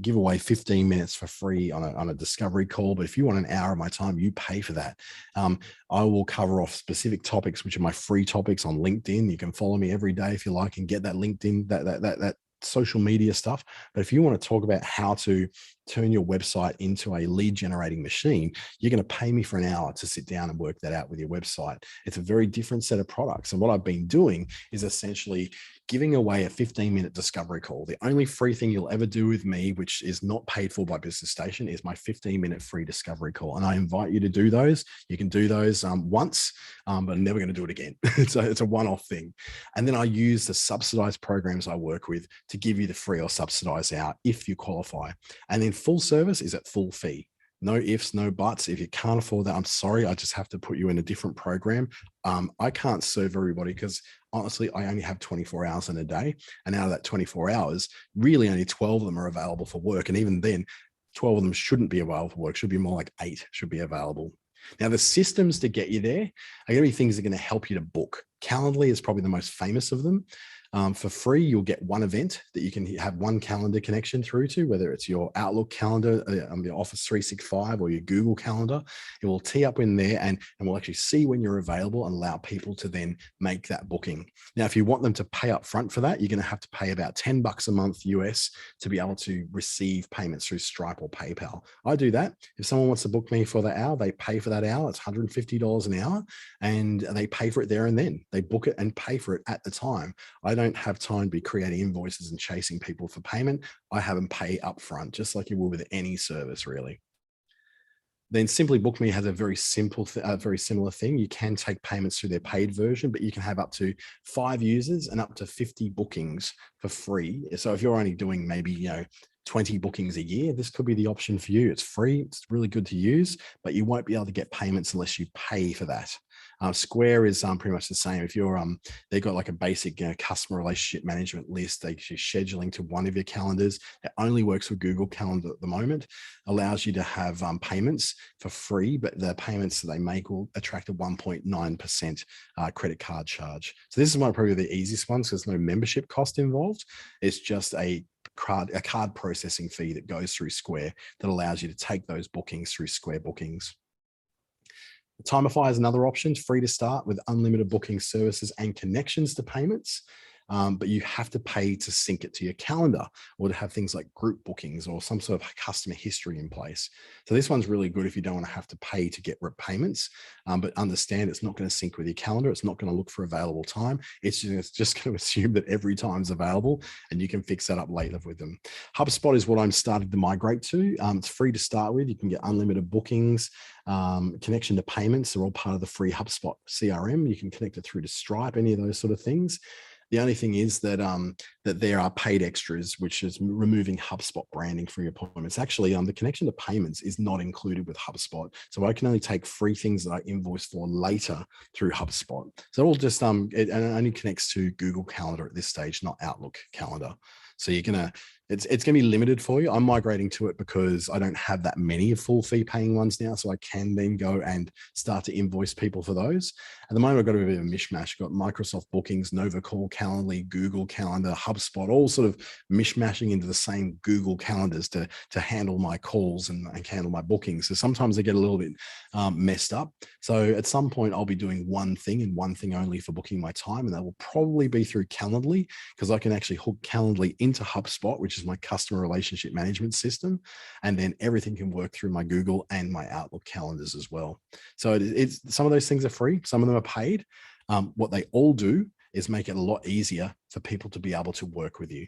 give away 15 minutes for free on a discovery call. But if you want an hour of my time, you pay for that. I will cover off specific topics, which are my free topics on LinkedIn. You can follow me every day if you like and get that LinkedIn, that social media stuff. But if you want to talk about how to turn your website into a lead generating machine, you're going to pay me for an hour to sit down and work that out with your website. It's a very different set of products. And what I've been doing is essentially giving away a 15-minute discovery call. The only free thing you'll ever do with me, which is not paid for by Business Station, is my 15-minute free discovery call. And I invite you to do those. You can do those once, but I'm never going to do it again. It's a one-off thing. And then I use the subsidized programs I work with to give you the free or subsidized out if you qualify. And then full service is at full fee. No ifs, no buts. If you can't afford that, I'm sorry, I just have to put you in a different program. I can't serve everybody because honestly, I only have 24 hours in a day. And out of that 24 hours, really only 12 of them are available for work. And even then, 12 of them shouldn't be available for work. Should be more like 8 should be available. Now, the systems to get you there are going to be things that are going to help you to book. Calendly is probably the most famous of them. For free, you'll get one event that you can have one calendar connection through to, whether it's your Outlook calendar, your Office 365 or your Google calendar. It will tee up in there and we'll actually see when you're available and allow people to then make that booking. Now, if you want them to pay up front for that, you're going to have to pay about $10 a month US to be able to receive payments through Stripe or PayPal. I do that. If someone wants to book me for the hour, they pay for that hour. It's $150 an hour and they pay for it there and then. They book it and pay for it at the time. I don't have time to be creating invoices and chasing people for payment. I have them pay upfront, just like you will with any service, really. Then Simply Book Me has a very simple, very similar thing. You can take payments through their paid version, but you can have up to 5 users and up to 50 bookings for free. So if you're only doing maybe 20 bookings a year, this could be the option for you. It's free, it's really good to use, but you won't be able to get payments unless you pay for that. Square is pretty much the same. If you're they've got like a basic customer relationship management list. They actually scheduling to one of your calendars. It only works with Google Calendar at the moment. Allows you to have payments for free, but the payments that they make will attract a 1.9% credit card charge. So this is one probably the easiest ones because there's no membership cost involved. It's just a card processing fee that goes through Square that allows you to take those bookings through Square Bookings. Timify is another option, free to start with unlimited booking services and connections to payments. But you have to pay to sync it to your calendar or to have things like group bookings or some sort of customer history in place. So this one's really good if you don't want to have to pay to get payments, but understand it's not going to sync with your calendar. It's not going to look for available time. It's just going to assume that every time's available and you can fix that up later with them. HubSpot is what I'm starting to migrate to. It's free to start with. You can get unlimited bookings, connection to payments. They're all part of the free HubSpot CRM. You can connect it through to Stripe, any of those sort of things. The only thing is that that there are paid extras, which is removing HubSpot branding from your appointments. Actually, the connection to payments is not included with HubSpot. So I can only take free things that I invoice for later through HubSpot. So it all just it only connects to Google Calendar at this stage, not Outlook Calendar. So it's gonna be limited for you. I'm migrating to it because I don't have that many full fee paying ones now, so I can then go and start to invoice people for those. At the moment, I've got a bit of a mishmash. I've got Microsoft Bookings, Nova Call, Calendly, Google Calendar, HubSpot, all sort of mishmashing into the same Google calendars to handle my calls and handle my bookings. So sometimes they get a little bit messed up. So at some point, I'll be doing one thing and one thing only for booking my time, and that will probably be through Calendly, because I can actually hook Calendly into HubSpot, which is my customer relationship management system, and then everything can work through my Google and my Outlook calendars as well. So it's some of those things are free, some of them are paid. What they all do is make it a lot easier for people to be able to work with you.